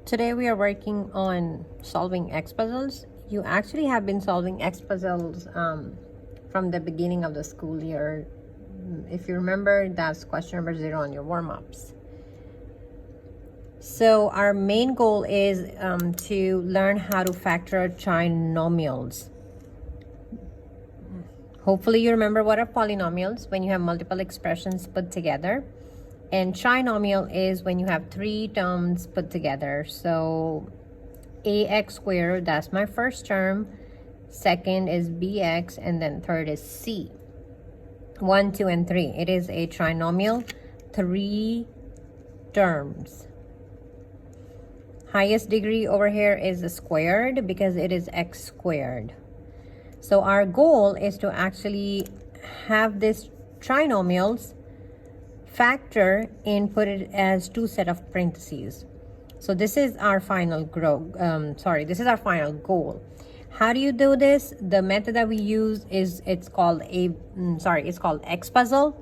Today we are working on solving X puzzles. You actually have been solving X puzzles from the beginning of the school year. If you remember, that's question number 0 on your warm-ups. So our main goal is to learn how to factor trinomials. Hopefully you remember what are polynomials: when you have multiple expressions put together. And trinomial is when you have 3 terms put together. So ax squared, that's my first term. Second is bx, and then third is c. 1, 2, and 3. It is a trinomial, 3 terms. Highest degree over here is the squared because it is x squared. So our goal is to actually have this trinomials factor and put it as 2 set of parentheses. So this is our final this is our final goal. How do you do this? The method that we use is it's called X puzzle.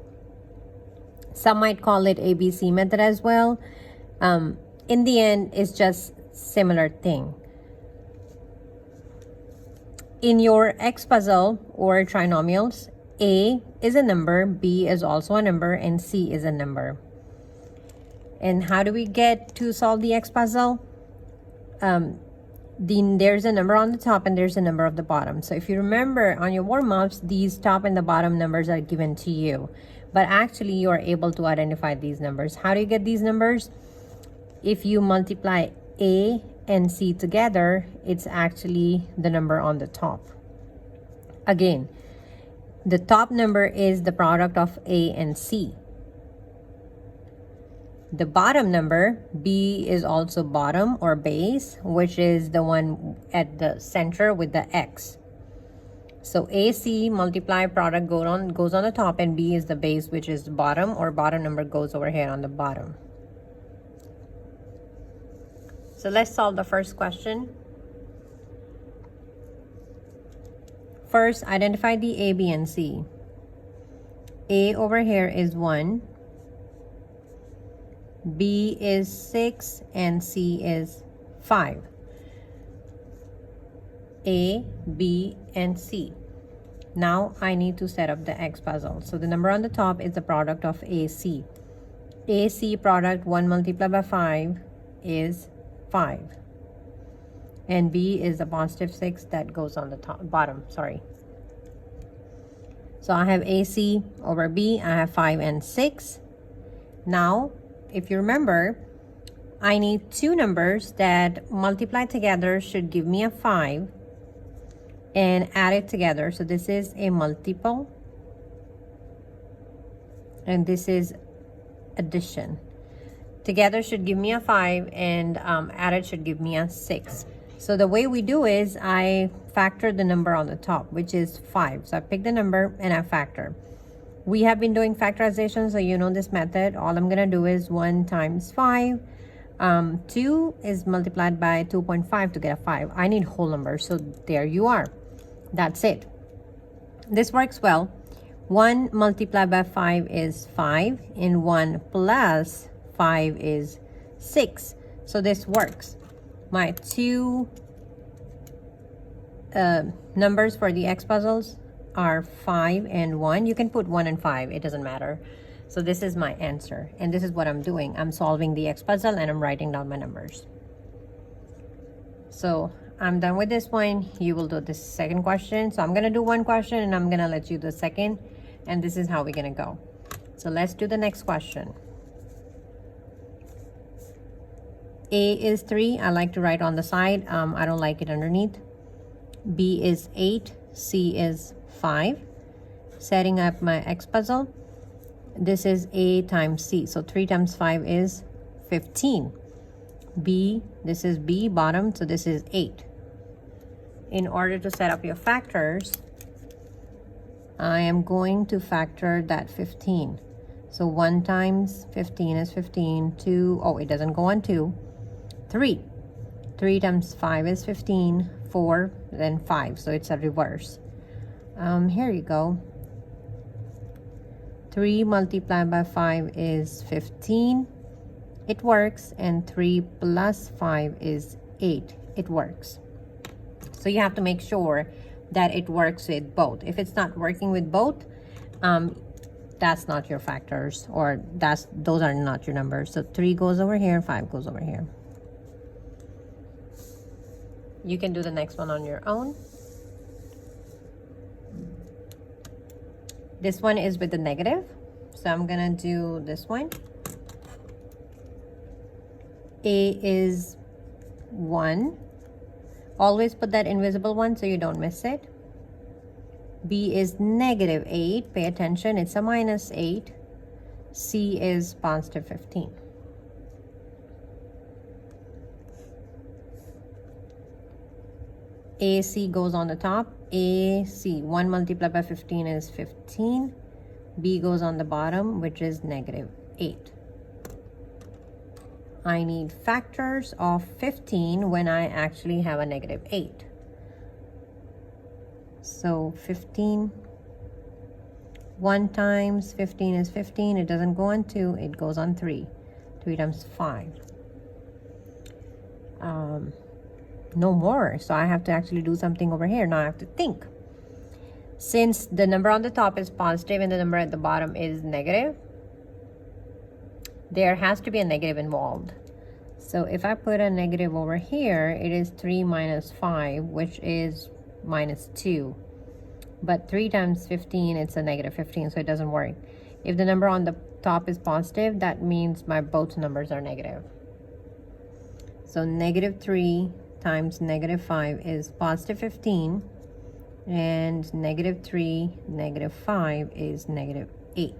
Some might call it ABC method as well. In the end, it's just similar thing. In your X puzzle or trinomials, A is a number, B is also a number, and C is a number. And how do we get to solve the X puzzle? There's a number on the top and there's a number at the bottom. So if you remember on your warm-ups, these top and the bottom numbers are given to you. But actually you are able to identify these numbers. How do you get these numbers? If you multiply A and C together, it's actually the number on the top. Again, the top number is the product of A and C. The bottom number, B, is also bottom or base, which is the one at the center with the X. So AC multiply product goes on the top, and B is the base, which is bottom, or bottom number goes over here on the bottom. So let's solve the first question. First, identify the A, B, and C. A over here is 1. B is 6 and C is 5. A, B, and C. Now I need to set up the X puzzle. So the number on the top is the product of AC. AC product 1 multiplied by 5 is 5. And B is a positive 6 that goes on the bottom. So I have AC over B. I have 5 and 6. Now, if you remember, I need 2 numbers that multiply together should give me a 5 and add it together. So this is a multiple and this is addition. Together should give me a 5 and added should give me a 6. So the way we do is I factor the number on the top, which is 5. So I pick the number and I factor. We have been doing factorization, so you know this method. All I'm gonna do is 1 times 5. 2 is multiplied by 2.5 to get a 5. I need whole numbers, so there you are. That's it. This works well. 1 multiplied by 5 is 5, and 1 plus 5 is 6. So this works. My 2 numbers for the X puzzles are 5 and 1. You can put 1 and 5, it doesn't matter. So this is my answer, and this is what I'm doing. I'm solving the X puzzle and I'm writing down my numbers. So I'm done with this one. You will do the second question. So I'm gonna do one question and I'm gonna let you do the second, and this is how we're gonna go. So let's do the next question. A is 3. I like to write on the side. I don't like it underneath. B is 8. C is 5. Setting up my X puzzle. This is A times C. So 3 times 5 is 15. B, this is B, bottom. So this is 8. In order to set up your factors, I am going to factor that 15. So 1 times 15 is 15. 2, oh, it doesn't go on 2. 3. 3 times 5 is 15. 4, then 5. So it's a reverse. Here you go. 3 multiplied by 5 is 15. It works. And 3 plus 5 is 8. It works. So you have to make sure that it works with both. If it's not working with both, that's not your factors, or those are not your numbers. So 3 goes over here, 5 goes over here. You can do the next one on your own. This one is with the negative, so I'm gonna do this one. A is 1. Always put that invisible one so you don't miss it. B is negative 8. Pay attention, it's a minus 8. C is positive 15. AC goes on the top. AC, 1 multiplied by 15 is 15. B goes on the bottom, which is negative 8. I need factors of 15 when I actually have a negative 8. So 15, 1 times 15 is 15. It doesn't go on 2, it goes on 3. 3 times 5. No more. So I have to actually do something over here. Now I have to think. Since the number on the top is positive and the number at the bottom is negative, there has to be a negative involved. So if I put a negative over here, it is 3 minus 5, which is minus 2. But 3 times 15, it's a negative 15, so it doesn't work. If the number on the top is positive, that means my both numbers are negative. So negative 3 times negative 5 is positive 15, and negative 3, negative 5 is negative 8.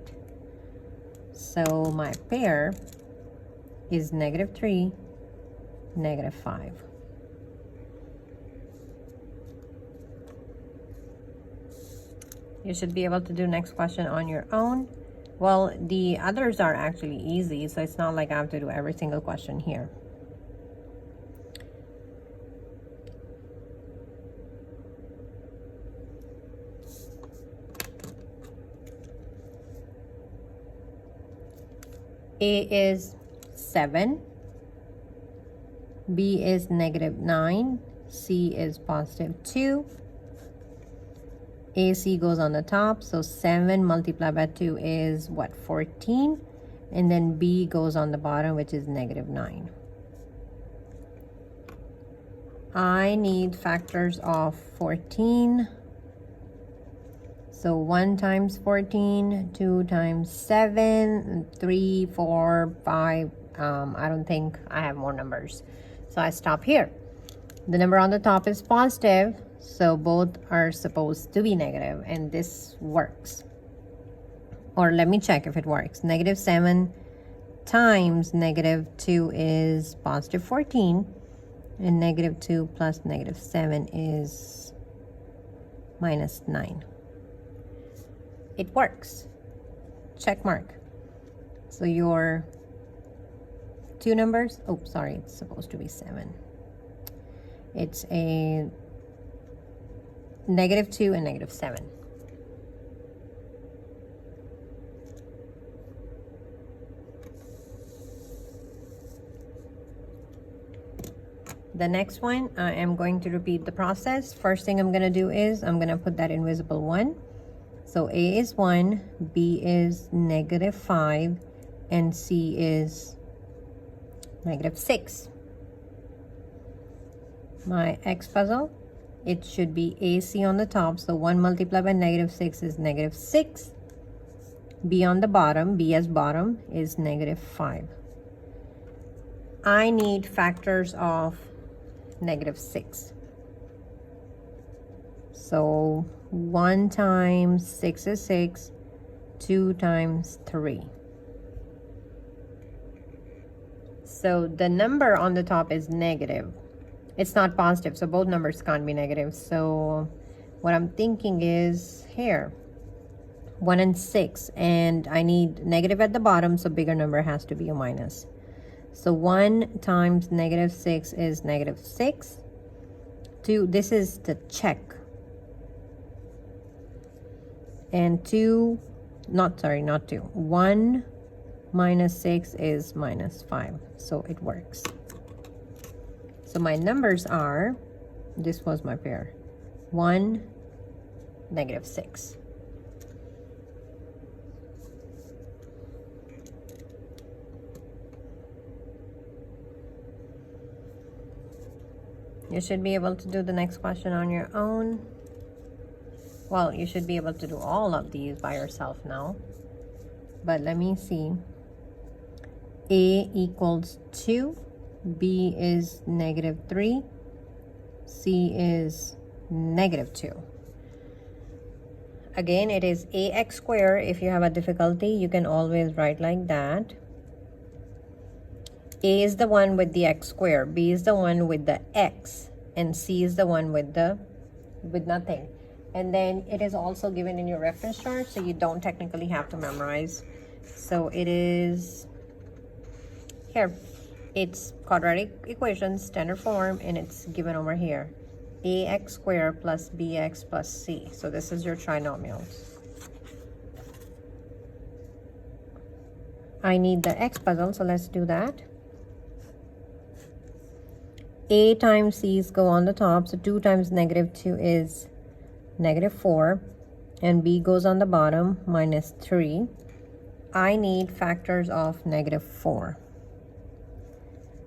So my pair is negative 3, negative 5. You should be able to do next question on your own. Well, the others are actually easy, so it's not like I have to do every single question here. A is 7, B is negative 9, C is positive 2. AC goes on the top, so 7 multiplied by 2 is what, 14? And then B goes on the bottom, which is negative 9. I need factors of 14. So 1 times 14, 2 times 7, 3, 4, 5. I don't think I have more numbers. So I stop here. The number on the top is positive, so both are supposed to be negative, and this works. Or let me check if it works. Negative 7 times negative 2 is positive 14, and negative 2 plus negative 7 is minus 9. It works. Check mark. So your two numbers, oh sorry, it's supposed to be 7. It's a negative 2 and negative 7. The next one, I am going to repeat the process. First thing I'm going to do is I'm going to put that invisible 1. So A is 1, B is negative 5, and C is negative 6. My X puzzle, it should be AC on the top, so 1 multiplied by negative 6 is negative 6. B on the bottom, B as bottom, is negative 5. I need factors of negative 6. So 1 times 6 is 6, 2 times 3. So the number on the top is negative. It's not positive, so both numbers can't be negative. So what I'm thinking is here, 1 and 6, and I need negative at the bottom, so bigger number has to be a minus. So 1 times negative 6 is negative 6. 2, this is the check. And 2, not 2. 1 minus 6 is minus 5. So it works. So my numbers are, this was my pair, 1, negative 6. You should be able to do the next question on your own. Well, you should be able to do all of these by yourself now. But let me see. A equals 2. B is negative 3. C is negative 2. Again, it is ax squared. If you have a difficulty, you can always write like that. A is the one with the x squared, B is the one with the x, and C is the one with nothing. And then it is also given in your reference chart, so you don't technically have to memorize. So it is here. It's quadratic equation, standard form, and it's given over here. Ax squared plus bx plus c. So this is your trinomials. I need the x puzzle, so let's do that. A times c's go on the top, so 2 times negative 2 is negative 4, and b goes on the bottom, minus 3. I need factors of negative 4.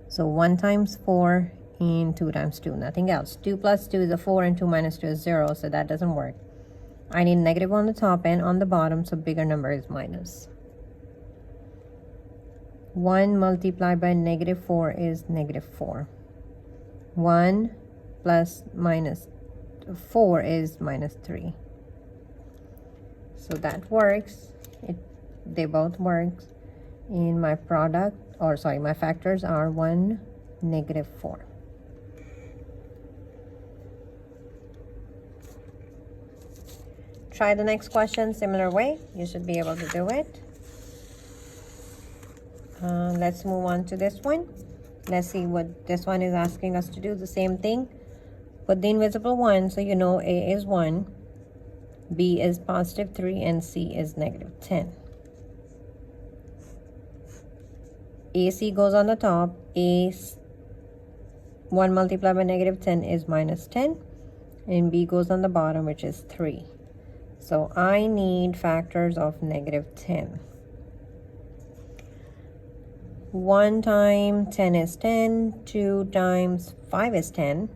So 1 times 4 and 2 times 2, nothing else. 2 plus 2 is a 4 and 2 minus 2 is 0, so that doesn't work. I need negative on the top and on the bottom, so bigger number is minus. 1 multiplied by negative 4 is negative 4. 1 plus minus 4 is minus 3. So that works. They both work. And my product, or sorry, my factors are 1, negative 4. Try the next question similar way. You should be able to do it. Let's move on to this one. Let's see what this one is asking us to do. The same thing. Put the invisible 1, so you know A is 1, B is positive 3, and C is negative 10. AC goes on the top. 1 multiplied by negative 10 is minus 10, and B goes on the bottom, which is 3. So I need factors of negative 10. 1 times 10 is 10, 2 times 5 is 10,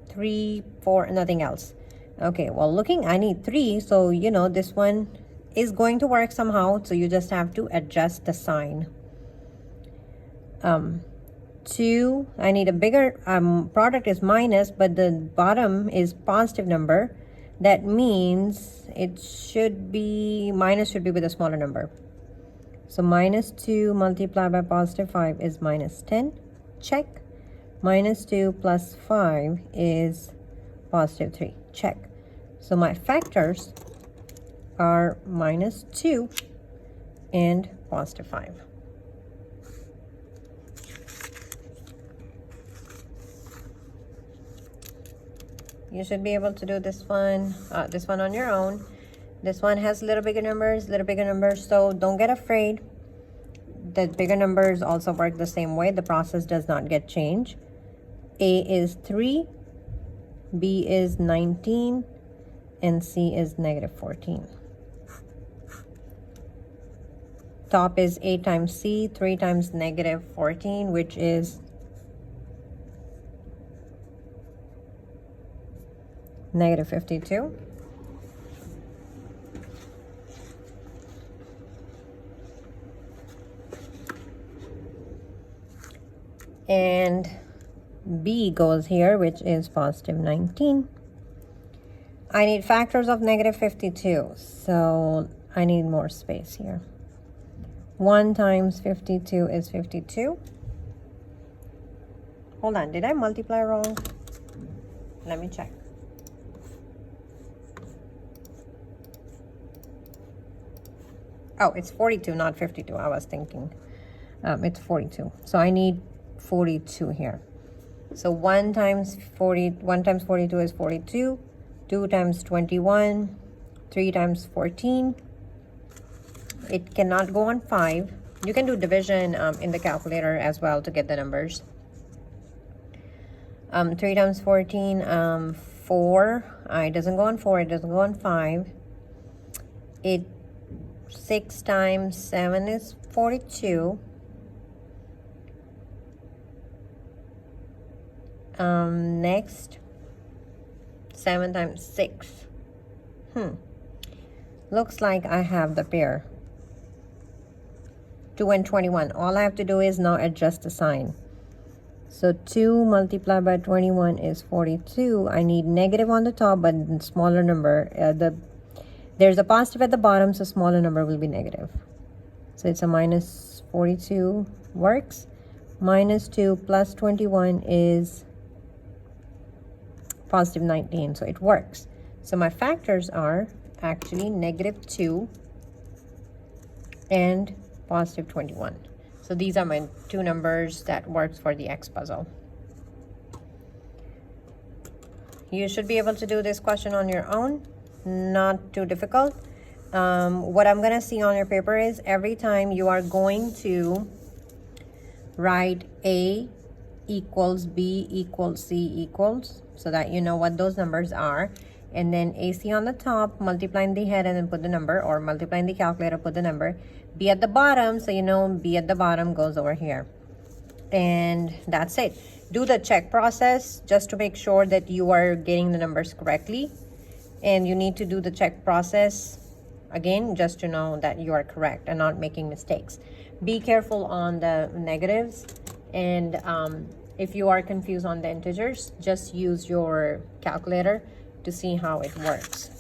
3, 4, nothing else. Okay, well, I need 3, so you know this one is going to work somehow, so you just have to adjust the sign. 2, I need a bigger, product is minus, but the bottom is positive number. That means it should be, minus should be with a smaller number. So minus 2 multiplied by positive 5 is minus 10. Check. Minus 2 plus 5 is positive 3. Check. So my factors are minus 2 and positive 5. You should be able to do this one on your own. This one has little bigger numbers, so don't get afraid. The bigger numbers also work the same way. The process does not get changed. A is 3, B is 19, and C is negative 14. Top is A times C, 3 times negative 14, which is negative 52. And B goes here, which is positive 19. I need factors of negative 52, so I need more space here. 1 times 52 is 52. Hold on, did I multiply wrong? Let me check. Oh, it's 42, not 52. I was thinking it's 42. So I need 42 here. So 1 times 42 is 42. 2 times 21. 3 times 14. it cannot go on 5. You can do division in the calculator as well to get the numbers. 3 times 14, 4. It doesn't go on 4, it doesn't go on 5. 6 times 7 is 42. Next, 7 times 6. Looks like I have the pair. 2 and 21. All I have to do is now adjust the sign. So 2 multiplied by 21 is 42. I need negative on the top, but smaller number. There's a positive at the bottom, so smaller number will be negative. So it's a minus 42 works. Minus 2 plus 21 is positive 19, so it works. So my factors are actually negative 2 and positive 21. So these are my two numbers that works for the X puzzle. You should be able to do this question on your own, not too difficult. What I'm gonna see on your paper is every time you are going to write A equals B equals C equals, so that you know what those numbers are, and then AC on the top, multiplying the head and then put the number, or multiplying the calculator, put the number. B at the bottom, so you know B at the bottom goes over here. And that's it. Do the check process just to make sure that you are getting the numbers correctly. And you need to do the check process again just to know that you are correct and not making mistakes. Be careful on the negatives, and if you are confused on the integers, just use your calculator to see how it works.